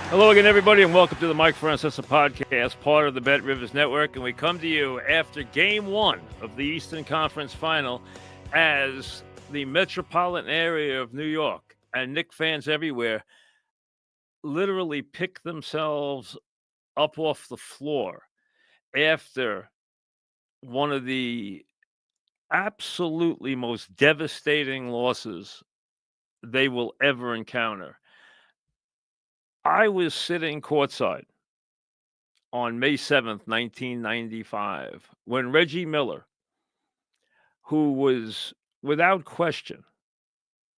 Hello again, everybody, and welcome to the Mike Francesa podcast, part of the Bet Rivers Network. And we come to you after Game 1 of the Eastern Conference Final as the metropolitan area of New York and Knicks fans everywhere literally pick themselves up off the floor after one of the absolutely most devastating losses they will ever encounter. I was sitting courtside on May 7th, 1995, when Reggie Miller, who was without question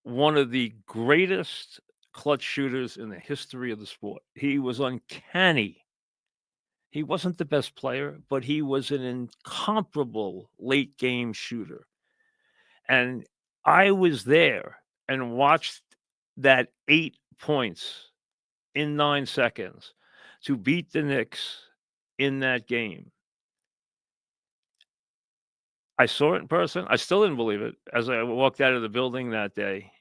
one of the greatest clutch shooters in the history of the sport, he was uncanny. He wasn't the best player, but he was an incomparable late game shooter. And I was there and watched that 8 points in 9 seconds to beat the Knicks in that game. I saw it in person. I still didn't believe it as I walked out of the building that day.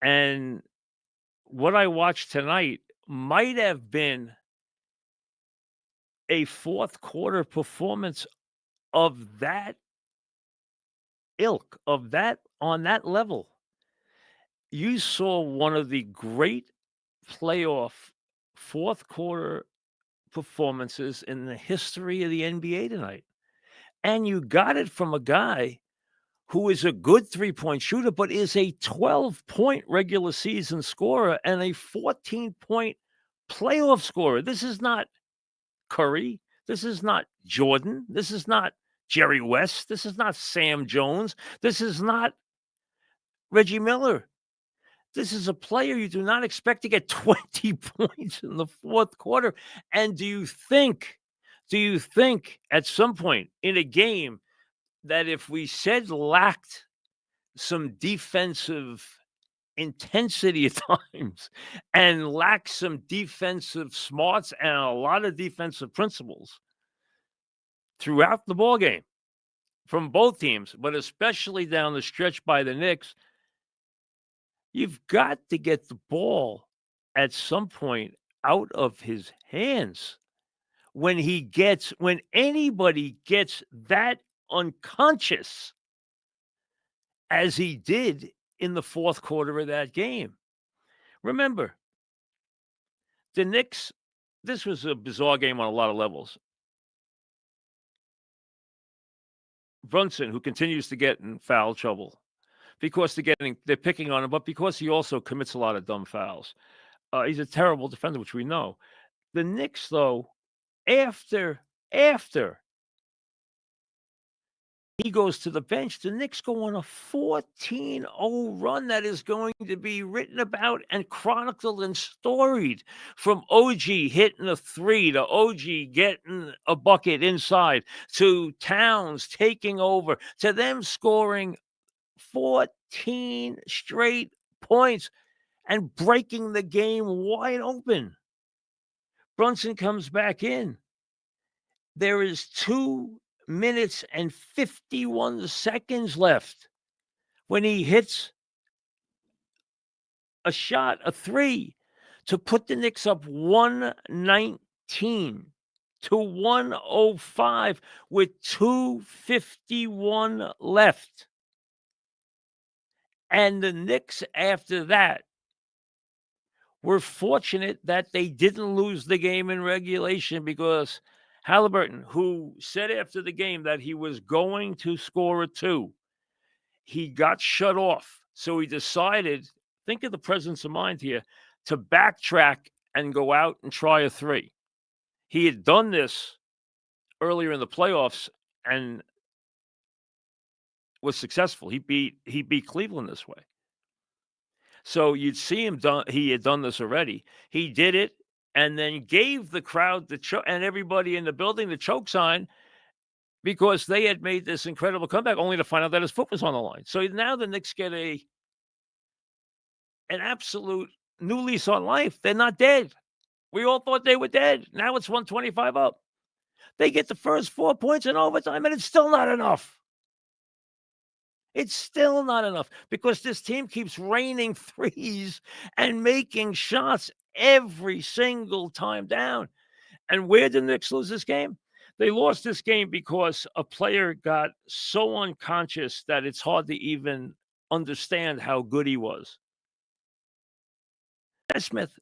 And what I watched tonight might have been a fourth quarter performance of that ilk, of that on that level. You saw one of the great playoff fourth quarter performances in the history of the NBA tonight. And you got it from a guy who is a good three-point shooter, but is a 12-point regular season scorer and a 14-point playoff scorer. This is not Curry. This is not Jordan. This is not Jerry West. This is not Sam Jones. This is not Reggie Miller. This is a player you do not expect to get 20 points in the fourth quarter. And do you think at some point in a game that if we said lacked some defensive intensity at times and lacked some defensive smarts and a lot of defensive principles throughout the ball game from both teams, but especially down the stretch by the Knicks, you've got to get the ball at some point out of his hands. When anybody gets that unconscious as he did in the fourth quarter of that game. Remember, the Knicks, this was a bizarre game on a lot of levels. Brunson, who continues to get in foul trouble because they're picking on him, but because he also commits a lot of dumb fouls. He's a terrible defender, which we know. The Knicks, though, after he goes to the bench, the Knicks go on a 14-0 run that is going to be written about and chronicled and storied, from OG hitting a three to OG getting a bucket inside to Towns taking over to them scoring 14 straight points and breaking the game wide open. Brunson comes back in. There is 2 minutes and 51 seconds left when he hits a shot, a three, to put the Knicks up 119 to 105 with 2:51 left. And the Knicks, after that, were fortunate that they didn't lose the game in regulation, because Haliburton, who said after the game that he was going to score a two, he got shut off. So he decided, think of the presence of mind here, to backtrack and go out and try a three. He had done this earlier in the playoffs and was successful. He beat Cleveland this way. So you'd see him he had done this already. He did it and then gave the crowd and everybody in the building the choke sign, because they had made this incredible comeback only to find out that his foot was on the line. So now the Knicks get an absolute new lease on life. They're not dead. We all thought they were dead. Now it's 125 up. They get the first 4 points in overtime, and it's still not enough. It's still not enough because this team keeps raining threes and making shots every single time down. And where did the Knicks lose this game? They lost this game because a player got so unconscious that it's hard to even understand how good he was. Nesmith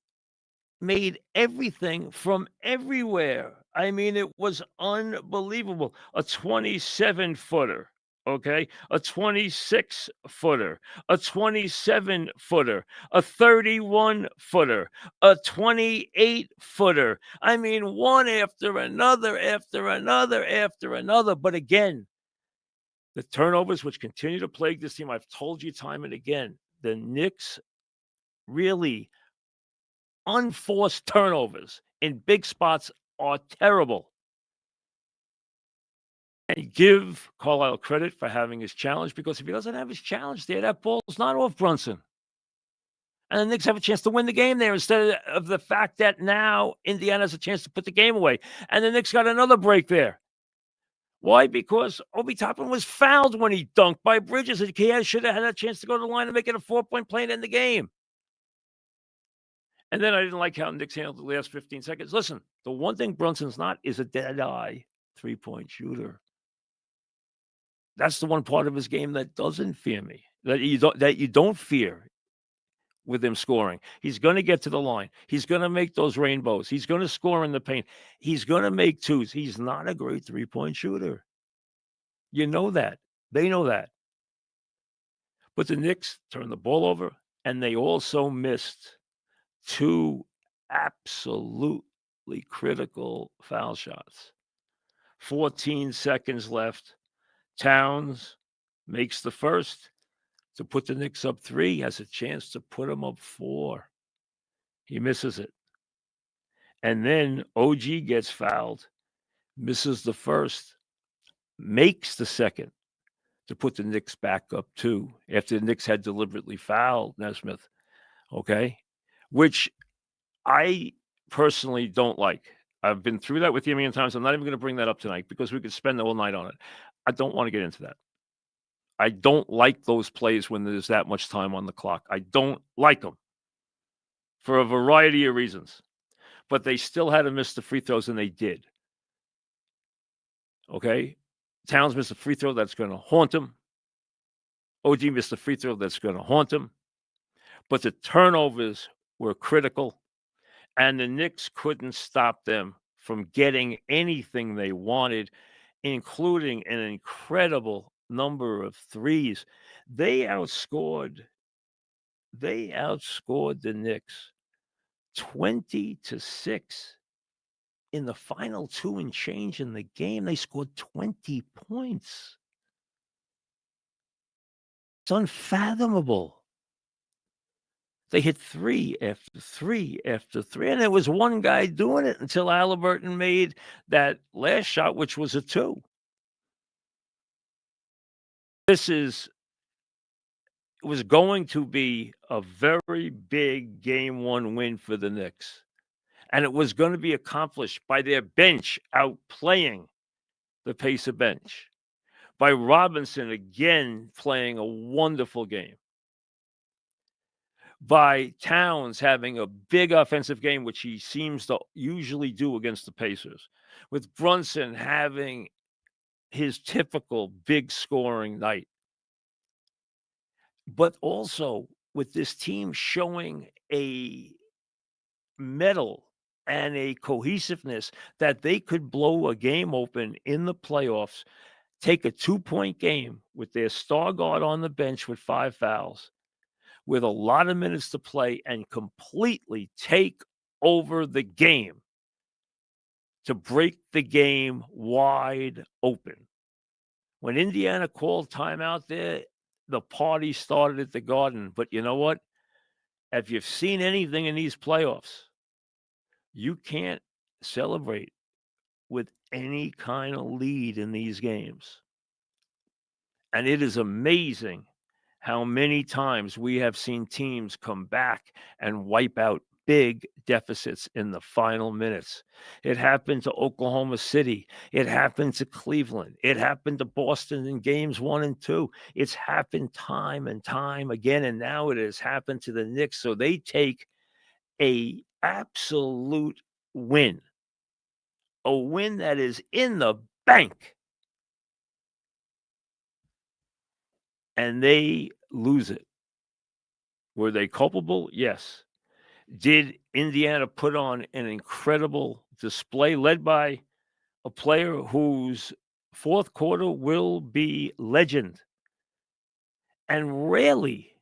made everything from everywhere. I mean, it was unbelievable. A 27 footer, okay? A 26 footer, a 27 footer, a 31 footer, a 28 footer. I mean, one after another, after another, after another. But again, the turnovers, which continue to plague this team, I've told you time and again, the Knicks really unforced turnovers in big spots are terrible. And give Carlisle credit for having his challenge because if he doesn't have his challenge there, that ball's not off Brunson. And the Knicks have a chance to win the game there instead of the fact that now Indiana has a chance to put the game away. And the Knicks got another break there. Why? Because Obi Toppin was fouled when he dunked by Bridges. And he should have had a chance to go to the line and make it a 4-point play and end the game. And then I didn't like how Knicks handled the last 15 seconds. Listen, the one thing Brunson's not is a dead-eye three-point shooter. That's the one part of his game that doesn't fear me, that you don't fear with him scoring. He's going to get to the line. He's going to make those rainbows. He's going to score in the paint. He's going to make twos. He's not a great three-point shooter. You know that. They know that. But the Knicks turned the ball over, and they also missed two absolutely critical foul shots. 14 seconds left. Towns makes the first to put the Knicks up 3, has a chance to put them up 4. He misses it. And then OG gets fouled, misses the first, makes the second to put the Knicks back up 2 after the Knicks had deliberately fouled Nesmith, okay? Which I personally don't like. I've been through that with you a million times. I'm not even going to bring that up tonight because we could spend the whole night on it. I don't want to get into that. I don't like those plays when there's that much time on the clock. I don't like them for a variety of reasons. But they still had to miss the free throws, and they did. Okay? Towns missed a free throw that's going to haunt him. OG missed a free throw that's going to haunt him. But the turnovers were critical, and the Knicks couldn't stop them from getting anything they wanted, including an incredible number of threes. They outscored the Knicks 20-6 in the final 2 and change in the game. They scored 20 points. It's unfathomable. They hit 3 after 3 after 3, and there was one guy doing it until Haliburton made that last shot, which was a 2. It was going to be a very big game 1 win for the Knicks. And it was going to be accomplished by their bench outplaying the Pacer bench, by Robinson again playing a wonderful game, by Towns having a big offensive game, which he seems to usually do against the Pacers, with Brunson having his typical big scoring night, but also with this team showing a mettle and a cohesiveness that they could blow a game open in the playoffs, take a 2-point game with their star guard on the bench with 5 fouls, with a lot of minutes to play, and completely take over the game to break the game wide open. When Indiana called timeout there, the party started at the Garden. But you know what? If you've seen anything in these playoffs, you can't celebrate with any kind of lead in these games. And it is amazing how many times we have seen teams come back and wipe out big deficits in the final minutes. It happened to Oklahoma City. It happened to Cleveland. It happened to Boston in games 1 and 2. It's happened time and time again, and now it has happened to the Knicks. So they take a absolute win, a win that is in the bank, and they lose it. Were they culpable? Yes. Did Indiana put on an incredible display led by a player whose fourth quarter will be legend? And rarely,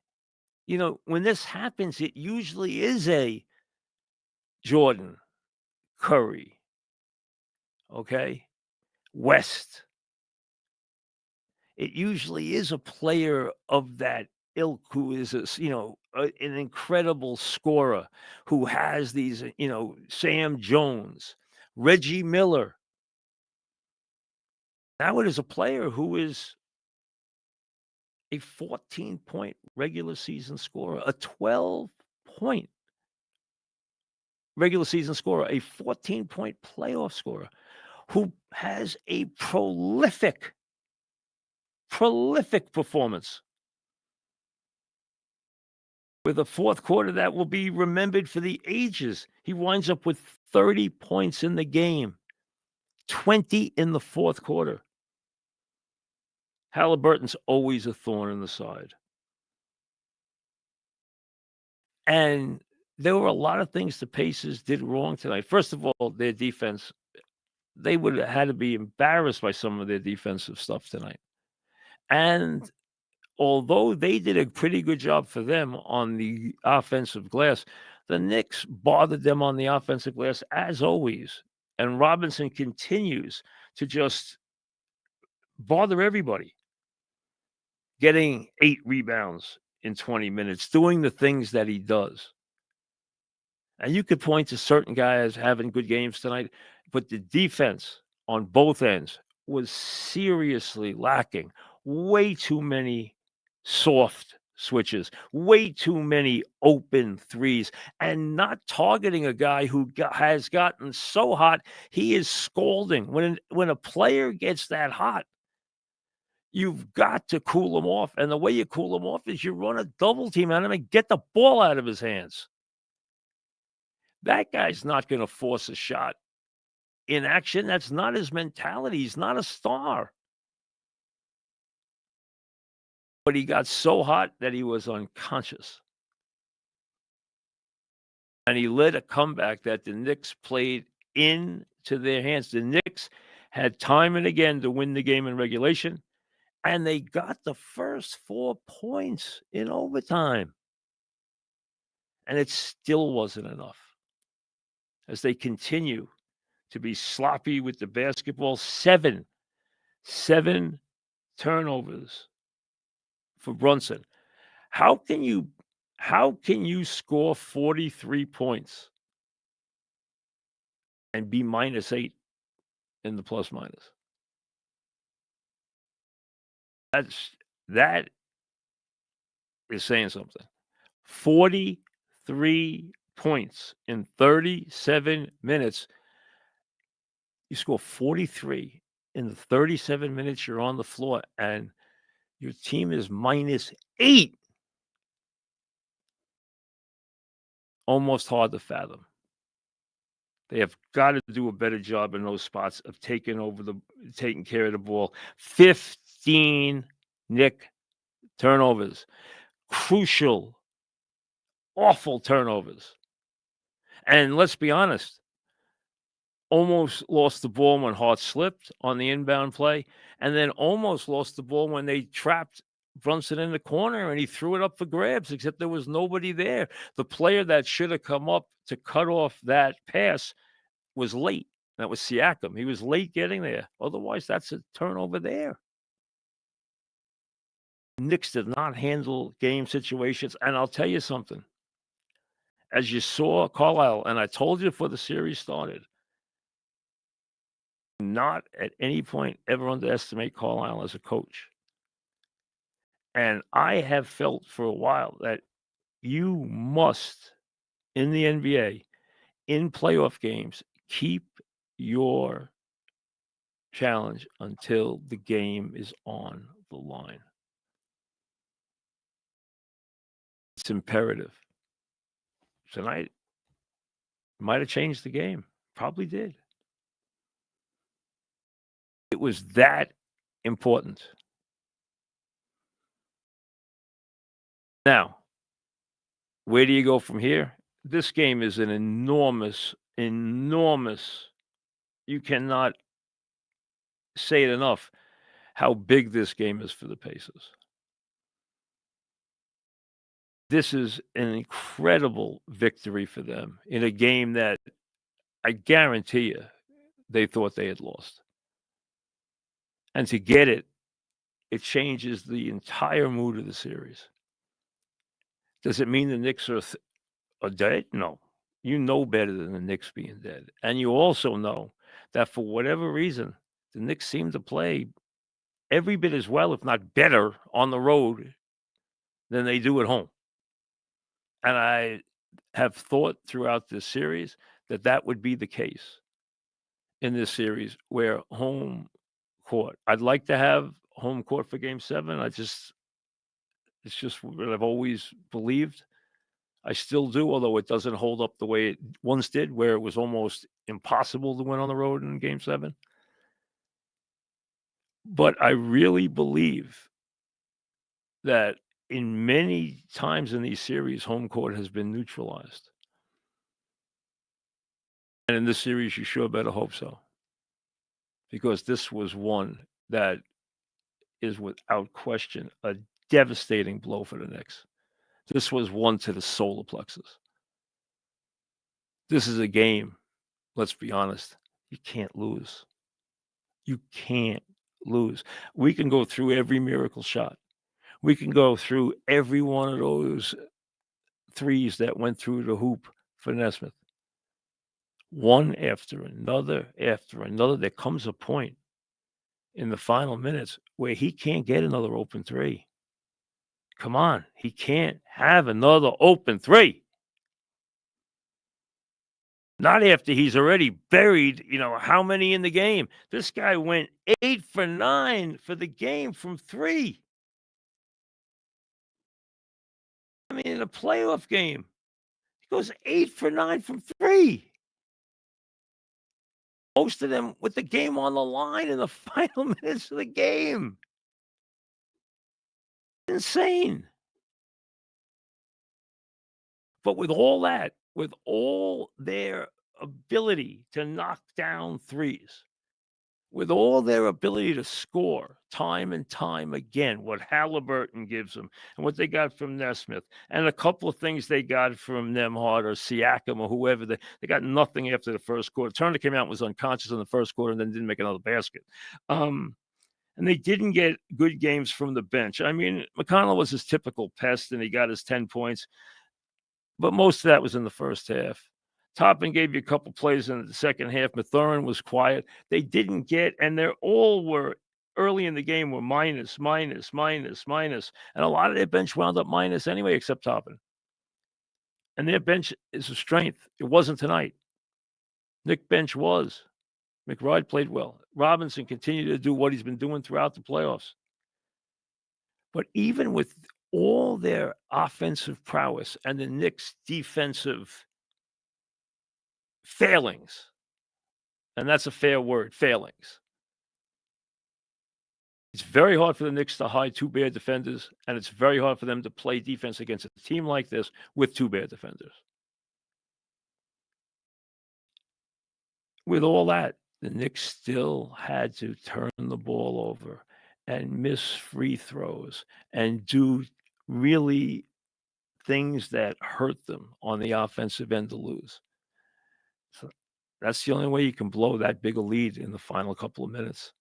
when this happens, it usually is a Jordan, Curry, okay, West. It usually is a player of that ilk who is an incredible scorer, who has these, Sam Jones, Reggie Miller. Now it is a player who is a 14-point regular season scorer, a 12-point regular season scorer, a 14-point playoff scorer, who has a prolific performance with a fourth quarter that will be remembered for the ages. He winds up with 30 points in the game, 20 in the fourth quarter. Haliburton's always a thorn in the side. And there were a lot of things the Pacers did wrong tonight. First of all, their defense, they would have had to be embarrassed by some of their defensive stuff tonight. And although they did a pretty good job for them on the offensive glass, the Knicks bothered them on the offensive glass as always. And Robinson continues to just bother everybody, getting 8 rebounds in 20 minutes, doing the things that he does. And you could point to certain guys having good games tonight, but the defense on both ends was seriously lacking. Way too many soft switches, way too many open threes, and not targeting a guy who has gotten so hot he is scalding. When a player gets that hot, you've got to cool him off, and the way you cool him off is you run a double team on him and get the ball out of his hands. That guy's not going to force a shot in action. That's not his mentality. He's not a star. But he got so hot that he was unconscious. And he led a comeback that the Knicks played into their hands. The Knicks had time and again to win the game in regulation, and they got the first 4 points in overtime. And it still wasn't enough. As they continue to be sloppy with the basketball, 7 turnovers for Brunson. How can you score 43 points and be -8 in the plus minus? That is saying something. 43 points in 37 minutes. You score 43 in the 37 minutes you're on the floor, and your team is -8. Almost hard to fathom. They have got to do a better job in those spots of taking care of the ball. 15 Knick turnovers. Crucial, awful turnovers. And let's be honest, almost lost the ball when Hart slipped on the inbound play, and then almost lost the ball when they trapped Brunson in the corner and he threw it up for grabs, except there was nobody there. The player that should have come up to cut off that pass was late. That was Siakam. He was late getting there. Otherwise, that's a turnover there. Knicks did not handle game situations. And I'll tell you something. As you saw Carlisle, and I told you before the series started, not at any point ever underestimate Carlisle as a coach. And I have felt for a while that you must in the NBA, in playoff games, keep your challenge until the game is on the line. It's imperative. Tonight might have changed the game. Probably did. It was that important. Now, where do you go from here? This game is an enormous, enormous. You cannot say it enough how big this game is for the Pacers. This is an incredible victory for them in a game that I guarantee you they thought they had lost. And to get it, it changes the entire mood of the series. Does it mean the Knicks are dead? No. You know better than the Knicks being dead. And you also know that for whatever reason, the Knicks seem to play every bit as well, if not better, on the road than they do at home. And I have thought throughout this series that that would be the case in this series where home court. I'd like to have home court for game 7. It's just what I've always believed. I still do, although it doesn't hold up the way it once did, where it was almost impossible to win on the road in game 7. But I really believe that in many times in these series, home court has been neutralized. And in this series, you sure better hope so. Because this was one that is without question a devastating blow for the Knicks. This was one to the solar plexus. This is a game, let's be honest, you can't lose. You can't lose. We can go through every miracle shot. We can go through every one of those threes that went through the hoop for Nesmith. One after another, there comes a point in the final minutes where he can't get another open three. Come on, he can't have another open three. Not after he's already buried, how many in the game? This guy went 8 for 9 for the game from 3. I mean, in a playoff game, he goes 8 for 9 from 3. Most of them with the game on the line in the final minutes of the game. Insane. But with all that, with all their ability to knock down threes, with all their ability to score time and time again, what Haliburton gives them and what they got from Nesmith and a couple of things they got from Nembhard or Siakam or whoever, they got nothing after the first quarter. Turner came out and was unconscious in the first quarter and then didn't make another basket. And they didn't get good games from the bench. I mean, McConnell was his typical pest and he got his 10 points, but most of that was in the first half. Toppin gave you a couple plays in the second half. Mathurin was quiet. They didn't get, and they all were early in the game were minus. And a lot of their bench wound up minus anyway, except Toppin. And their bench is a strength. It wasn't tonight. Nick bench was. McBride played well. Robinson continued to do what he's been doing throughout the playoffs. But even with all their offensive prowess and the Knicks' defensive failings, and that's a fair word, failings. It's very hard for the Knicks to hide 2 bad defenders, and it's very hard for them to play defense against a team like this with 2 bad defenders. With all that, the Knicks still had to turn the ball over and miss free throws and do really things that hurt them on the offensive end to lose. So that's the only way you can blow that big a lead in the final couple of minutes.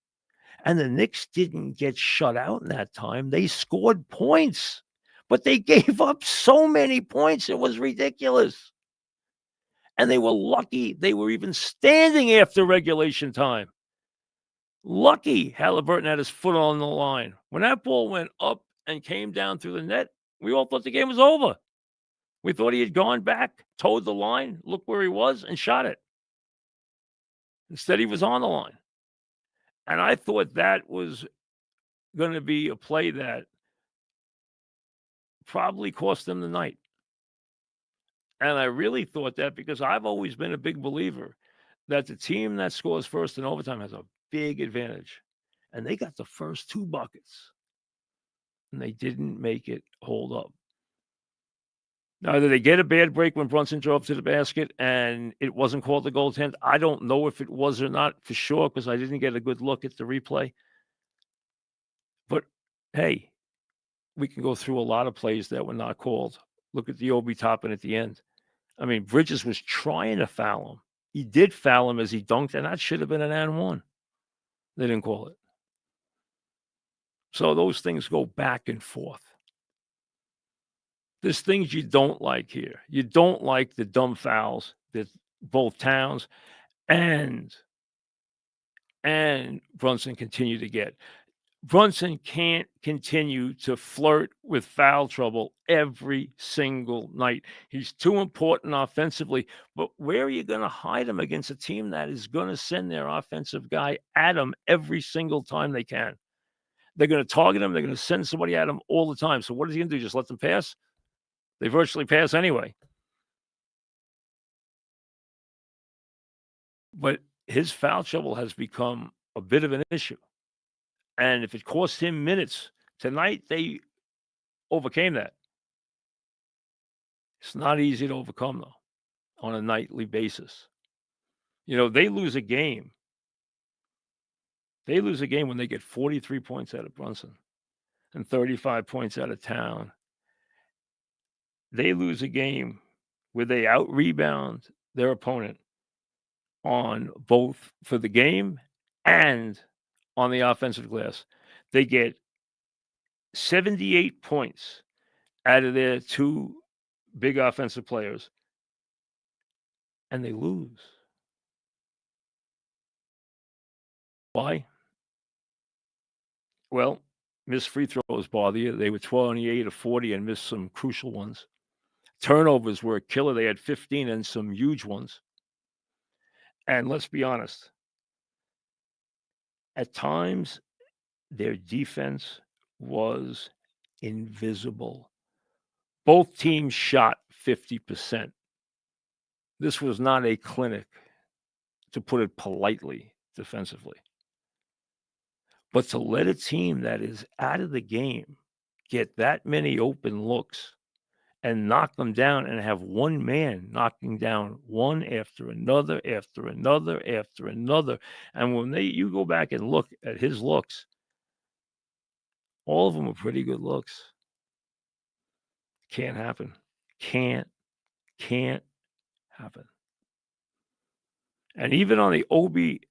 And the Knicks didn't get shut out in that time. They scored points, but they gave up so many points. It was ridiculous. And they were lucky they were even standing after regulation time. Lucky Haliburton had his foot on the line. When that ball went up and came down through the net, we all thought the game was over. We thought he had gone back, towed the line, looked where he was, and shot it. Instead, he was on the line. And I thought that was gonna be a play that probably cost them the night. And I really thought that because I've always been a big believer that the team that scores first in overtime has a big advantage. And they got the first 2 buckets, and they didn't make it hold up. Now, did they get a bad break when Brunson drove to the basket and it wasn't called a goaltend? I don't know if it was or not for sure because I didn't get a good look at the replay. But hey, we can go through a lot of plays that were not called. Look at the Obi Toppin at the end. I mean, Bridges was trying to foul him. He did foul him as he dunked, and that should have been an and one. They didn't call it. So those things go back and forth. There's things you don't like here. You don't like the dumb fouls that both Towns and Brunson continue to get. Brunson can't continue to flirt with foul trouble every single night. He's too important offensively, but where are you going to hide him against a team that is going to send their offensive guy at him every single time they can? They're going to target him. They're going to send somebody at him all the time. So what is he going to do? Just let them pass? They virtually pass anyway. But his foul trouble has become a bit of an issue. And if it cost him minutes, tonight they overcame that. It's not easy to overcome, though, on a nightly basis. You know, they lose a game. They lose a game when they get 43 points out of Brunson and 35 points out of Town. They lose a game where they out-rebound their opponent on both for the game and on the offensive glass. They get 78 points out of their 2 big offensive players, and they lose. Why? Well, missed free throws bother you. They were 28 of 40 and missed some crucial ones. Turnovers were a killer. They had 15 and some huge ones. And let's be honest, at times their defense was invisible. Both teams shot 50%. This was not a clinic, to put it politely, defensively. But to let a team that is out of the game get that many open looks and knock them down and have one man knocking down one after another, after another, after another. And when you go back and look at his looks, all of them are pretty good looks. Can't happen. Can't happen. And even on the Obi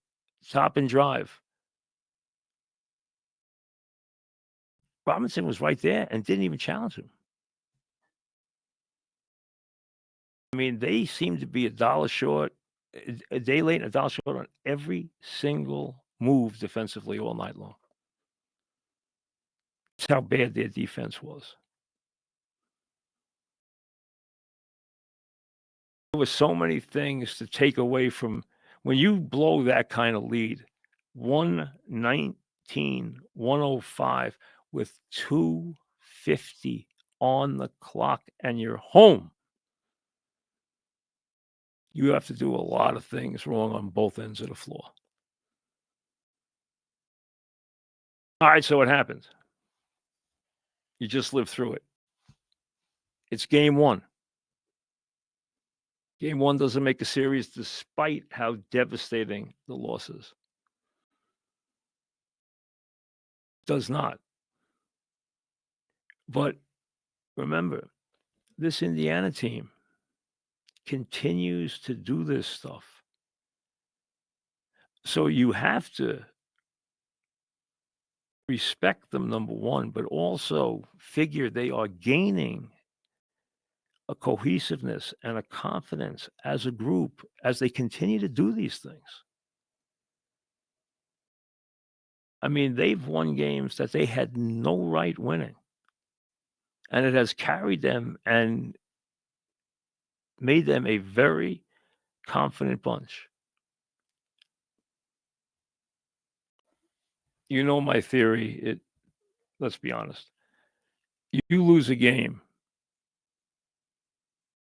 top and drive, Robinson was right there and didn't even challenge him. I mean, they seem to be a dollar short, a day late and a dollar short on every single move defensively all night long. That's how bad their defense was. There were so many things to take away from when you blow that kind of lead, 119, 105 with 2:50 on the clock and you're home. You have to do a lot of things wrong on both ends of the floor. All right, so what happens? You just live through it. It's game 1. Game 1 doesn't make a series despite how devastating the loss is. Does not. But remember, this Indiana team continues to do this stuff. So you have to respect them, number one, but also figure they are gaining a cohesiveness and a confidence as a group as they continue to do these things. I mean, they've won games that they had no right winning. And it has carried them and made them a very confident bunch. You know my theory. Let's be honest. You lose a game,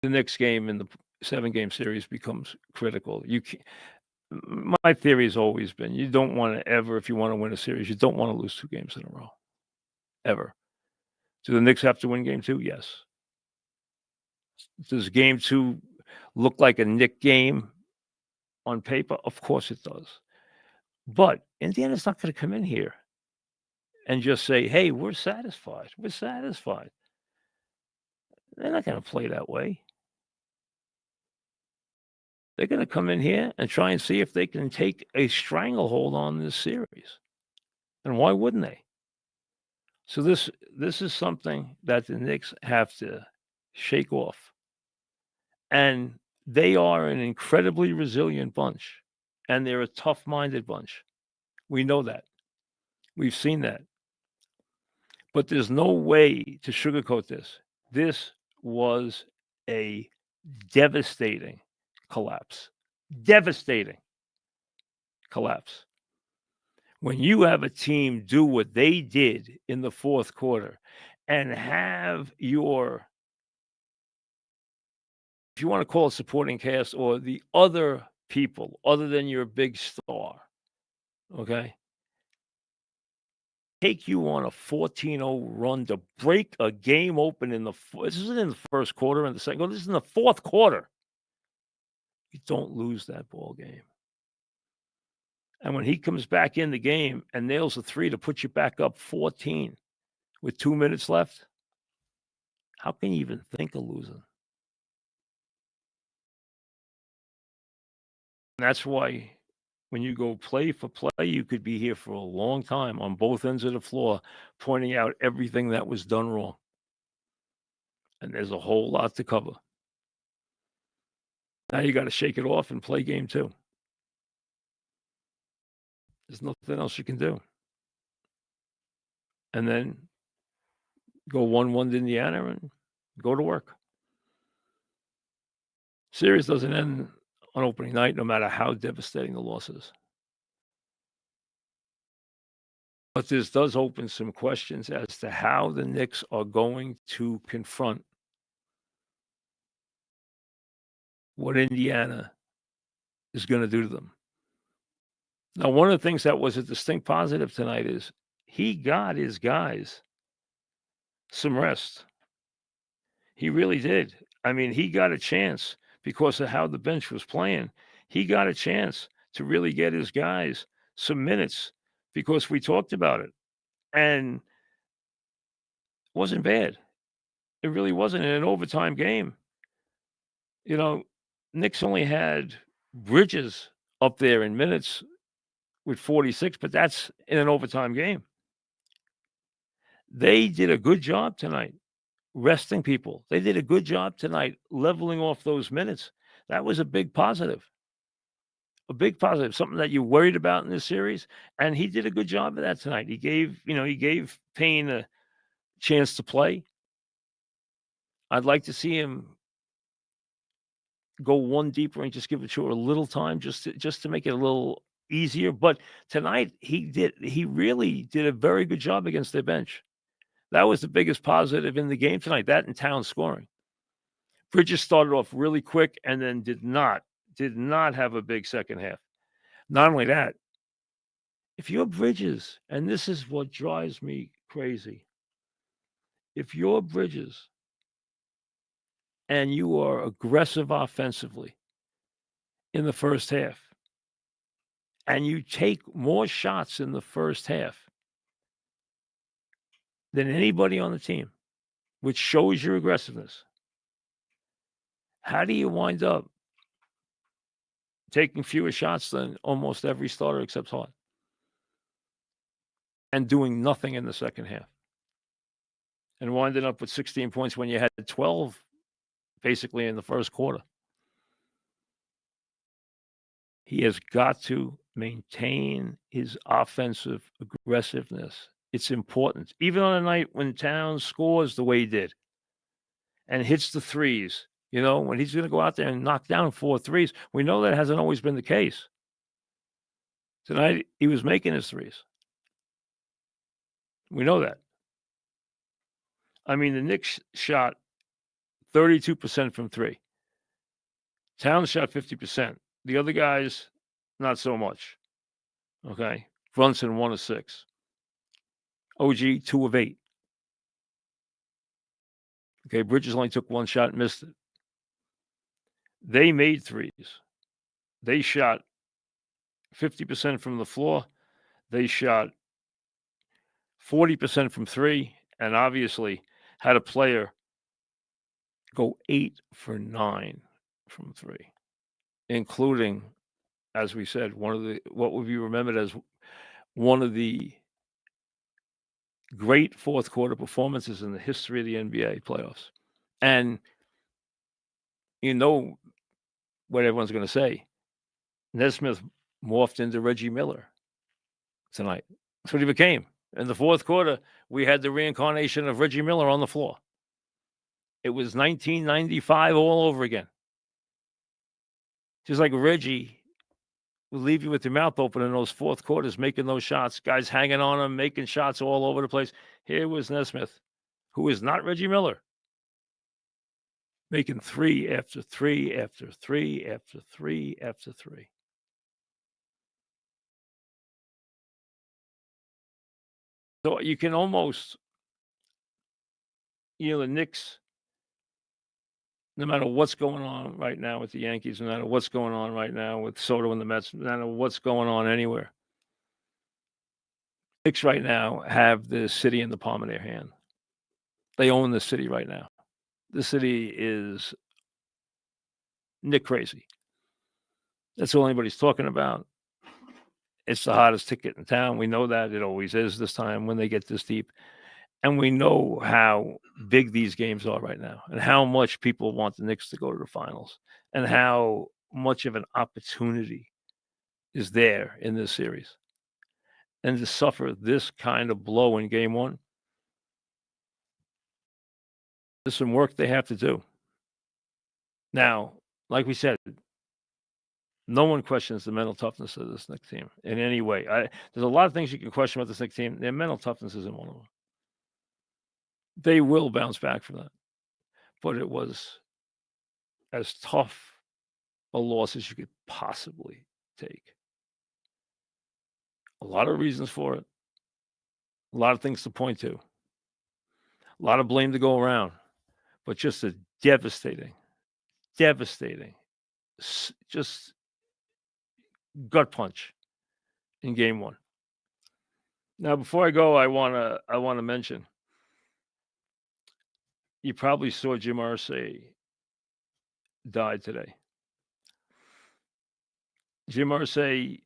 the next game in the 7-game series becomes critical. My theory has always been you don't want to ever, if you want to win a series, you don't want to lose 2 games in a row, ever. Do the Knicks have to win game 2? Yes. Does game 2 look like a Knick game on paper? Of course it does. But Indiana's not going to come in here and just say, hey, we're satisfied. We're satisfied. They're not going to play that way. They're going to come in here and try and see if they can take a stranglehold on this series. And why wouldn't they? So this is something that the Knicks have to shake off. And they are an incredibly resilient bunch. And they're a tough-minded bunch. We know that. We've seen that. But there's no way to sugarcoat this. This was a devastating collapse. Devastating collapse. When you have a team do what they did in the fourth quarter and have your, if you want to call it supporting cast or the other people other than your big star, okay, take you on a 14-0 run to break a game open in this isn't in the first quarter and the second, this is in the fourth quarter. You don't lose that ball game. And when he comes back in the game and nails a 3 to put you back up 14 with 2 minutes left, how can you even think of losing? And that's why when you go play for play, you could be here for a long time on both ends of the floor, pointing out everything that was done wrong. And there's a whole lot to cover. Now you got to shake it off and play game 2. There's nothing else you can do. And then go 1-1 to Indiana and go to work. Series doesn't end on opening night, no matter how devastating the loss is. But this does open some questions as to how the Knicks are going to confront what Indiana is going to do to them. Now, one of the things that was a distinct positive tonight is he got his guys some rest. He really did. I mean, he got a chance because of how the bench was playing. He got a chance to really get his guys some minutes because we talked about it. And it wasn't bad. It really wasn't in an overtime game. You know, Knicks only had Bridges up there in minutes with 46, but that's in an overtime game. They did a good job tonight resting people. They did a good job tonight leveling off those minutes. That was a big positive. A big positive, something that you worried about in this series, and he did a good job of that tonight. He gave Payne a chance to play. I'd like to see him go one deeper and just give it to her a little time just to make it a little easier. But tonight he really did a very good job against their bench. That was the biggest positive in the game tonight, that and Towns scoring. Bridges started off really quick and then did not have a big second half. Not only that, if you're Bridges, and this is what drives me crazy, if you're Bridges and you are aggressive offensively in the first half, and you take more shots in the first half than anybody on the team, which shows your aggressiveness, how do you wind up taking fewer shots than almost every starter except Hart and doing nothing in the second half and winding up with 16 points when you had 12 basically in the first quarter? He has got to maintain his offensive aggressiveness. It's important. Even on a night when Towns scores the way he did and hits the threes when he's going to go out there and knock down 4 threes. We know that hasn't always been the case. Tonight, he was making his threes. We know that. I mean, the Knicks shot 32% from 3. Towns shot 50%. The other guys, not so much. Okay. Brunson, 1 of 6. OG, 2 of 8. Okay. Bridges only took 1 shot and missed it. They made threes. They shot 50% from the floor. They shot 40% from 3. And obviously had a player go 8 for 9 from 3, including, as we said, what would be remembered as one of the great fourth quarter performances in the history of the NBA playoffs. And you know what everyone's going to say. Nesmith morphed into Reggie Miller tonight. That's what he became. In the fourth quarter, we had the reincarnation of Reggie Miller on the floor. It was 1995 all over again. Just like Reggie would leave you with your mouth open in those fourth quarters, making those shots, guys hanging on him, making shots all over the place. Here was Nesmith, who is not Reggie Miller, making 3 after 3 after 3 after 3 after 3. So you can almost, the Knicks, no matter what's going on right now with the Yankees, no matter what's going on right now with Soto and the Mets, no matter what's going on anywhere, Knicks right now have the city in the palm of their hand. They own the city right now. The city is Nick crazy. That's all anybody's talking about. It's the hottest ticket in town. We know that. It always is this time when they get this deep. And we know how big these games are right now and how much people want the Knicks to go to the finals and how much of an opportunity is there in this series. And to suffer this kind of blow in game 1, there's some work they have to do. Now, like we said, no one questions the mental toughness of this Knicks team in any way. There's a lot of things you can question about this Knicks team. Their mental toughness isn't one of them. They will bounce back from that. But it was as tough a loss as you could possibly take. A lot of reasons for it. A lot of things to point to. A lot of blame to go around. But just a devastating, just gut punch in game 1. Now, before I go, I wanna mention, you probably saw Jim Irsay died today. Jim Irsay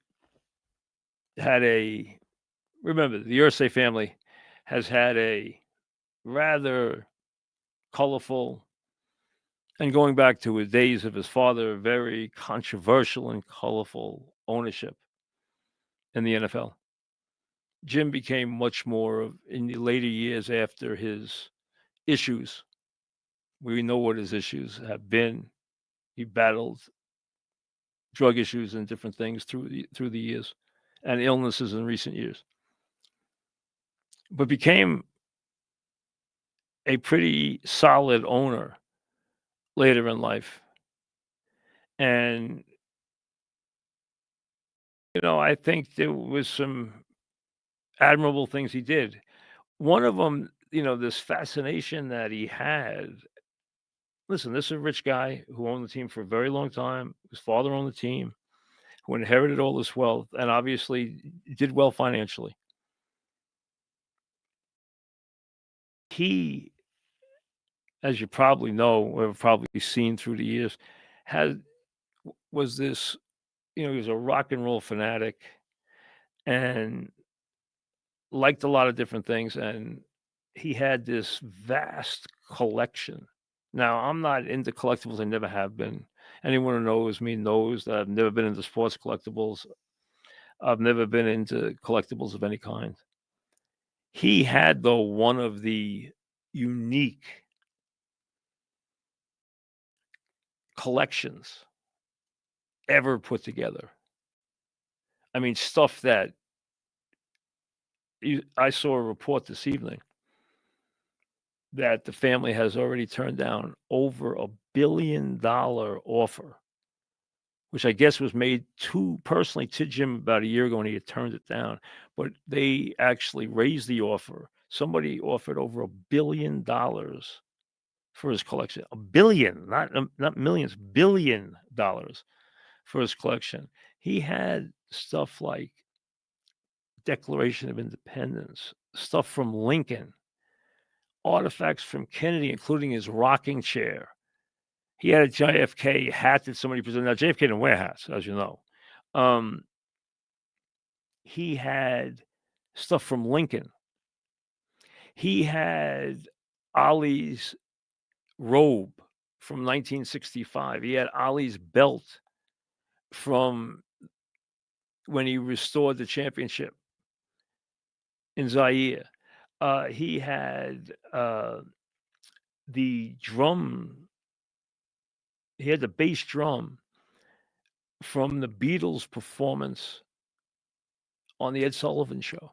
remember, the Irsay family has had a rather colorful, and going back to the days of his father, very controversial and colorful ownership in the NFL. Jim became much more of, in the later years after his issues. We know what his issues have been. He battled drug issues and different things through the years, and illnesses in recent years, but became a pretty solid owner later in life. And I think there was some admirable things he did. One of them, this fascination that he had. Listen, this is a rich guy who owned the team for a very long time. His father owned the team, who inherited all this wealth, and obviously did well financially. He, as you probably know, or have probably seen through the years, was this, he was a rock and roll fanatic and liked a lot of different things. And he had this vast collection. Now, I'm not into collectibles. I never have been. Anyone who knows me knows that I've never been into sports collectibles. I've never been into collectibles of any kind. He had, though, one of the unique collections ever put together. I mean, stuff that I saw a report this evening that the family has already turned down over $1 billion offer, which I guess was made personally to Jim about a year ago, and he had turned it down. But they actually raised the offer. Somebody offered over $1 billion for his collection. A billion, not millions, $1 billion for his collection. He had stuff like Declaration of Independence, stuff from Lincoln, artifacts from Kennedy, including his rocking chair. He had a JFK hat that somebody presented. Now, JFK didn't wear hats, as you know. He had stuff from Lincoln. He had Ali's robe from 1965. He had Ali's belt from when he restored the championship in Zaire. He had the drum. He had the bass drum from the Beatles' performance on the Ed Sullivan Show.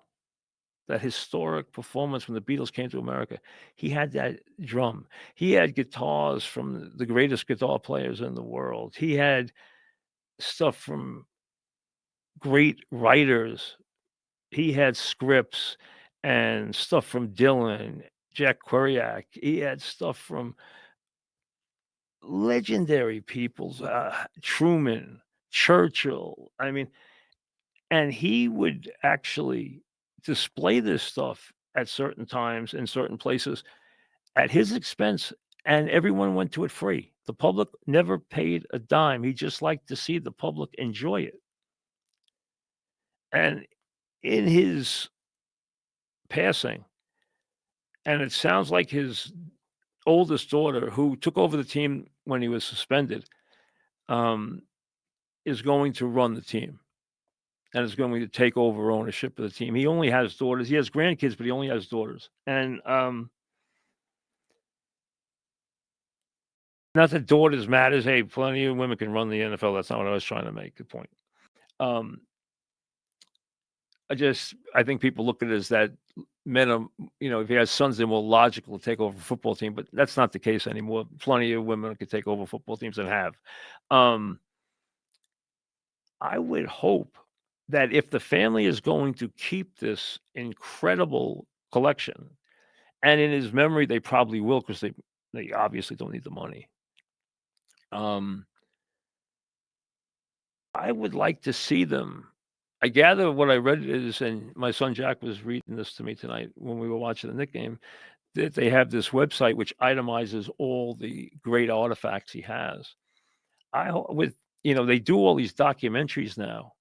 That historic performance when the Beatles came to America. He had that drum. He had guitars from the greatest guitar players in the world. He had stuff from great writers. He had scripts and stuff from Dylan, Jack Kerouac. He had stuff from legendary peoples, Truman, Churchill. I mean, and he would actually display this stuff at certain times in certain places at his expense, and everyone went to it free. The public never paid a dime. He just liked to see the public enjoy it. And in his passing, and it sounds like his oldest daughter, who took over the team when he was suspended, is going to run the team and is going to take over ownership of the team. He only has daughters. He has grandkids, but he only has daughters. And not that daughters matters. Hey, plenty of women can run the NFL. That's not what I was trying to make the point. I think people look at it as that men are, if he has sons, they're more logical to take over a football team, but that's not the case anymore. Plenty of women could take over football teams and have. I would hope that if the family is going to keep this incredible collection, and in his memory, they probably will, because they obviously don't need the money. I would like to see them. I gather what I read is, and my son Jack was reading this to me tonight when we were watching the Knicks game, that they have this website which itemizes all the great artifacts he has. They do all these documentaries now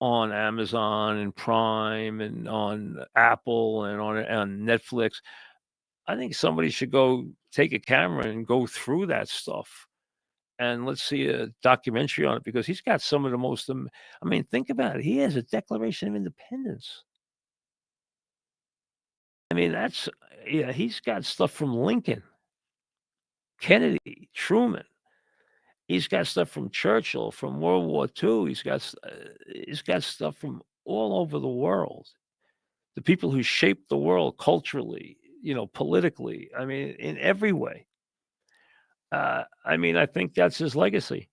on Amazon and Prime and on Apple and on Netflix. I think somebody should go take a camera and go through that stuff, and let's see a documentary on it, because he's got some of the most. Think about it. He has a Declaration of Independence. He's got stuff from Lincoln, Kennedy, Truman. He's got stuff from Churchill, from World War II. He's got stuff from all over the world. The people who shaped the world culturally, politically. In every way. I think that's his legacy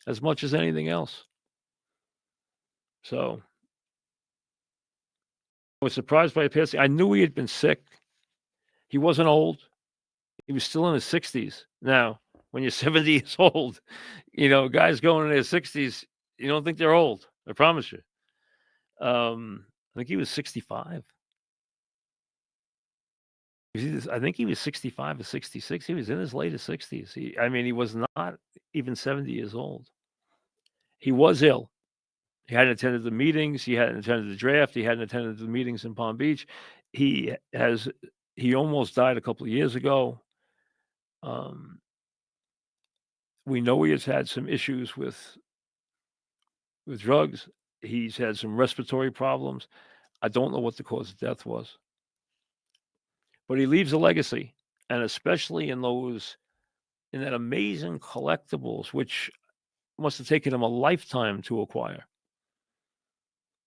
as much as anything else. So I was surprised by the passing. I knew he had been sick. He wasn't old. He was still in his 60s. Now, when you're 70 years old, guys going in their 60s, you don't think they're old. I promise you. I think he was 65. I think he was 65 or 66. He was in his later 60s. He was not even 70 years old. He was ill. He hadn't attended the meetings. He hadn't attended the draft. He hadn't attended the meetings in Palm Beach. He almost died a couple of years ago. We know he has had some issues with drugs. He's had some respiratory problems. I don't know what the cause of death was. But he leaves a legacy, and especially in those in that amazing collectibles, which must have taken him a lifetime to acquire.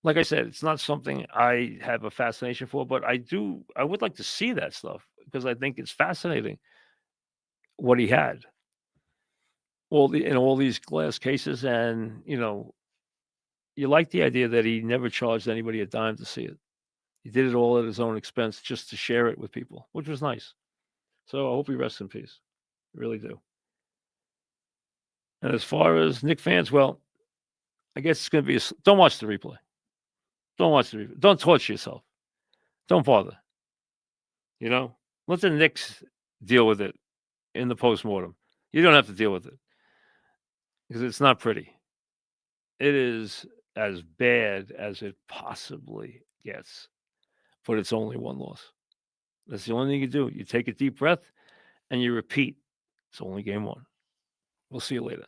Like I said, it's not something I have a fascination for, but I would like to see that stuff because I think it's fascinating what he had. All these glass cases, and you like the idea that he never charged anybody a dime to see it. He did it all at his own expense just to share it with people, which was nice. So I hope he rests in peace. I really do. And as far as Knick fans, well, I guess it's going to be don't watch the replay. Don't watch the replay. Don't torture yourself. Don't bother. Let the Knicks deal with it in the postmortem. You don't have to deal with it because it's not pretty. It is as bad as it possibly gets, but it's only one loss. That's the only thing you do. You take a deep breath and you repeat. It's only game one. We'll see you later.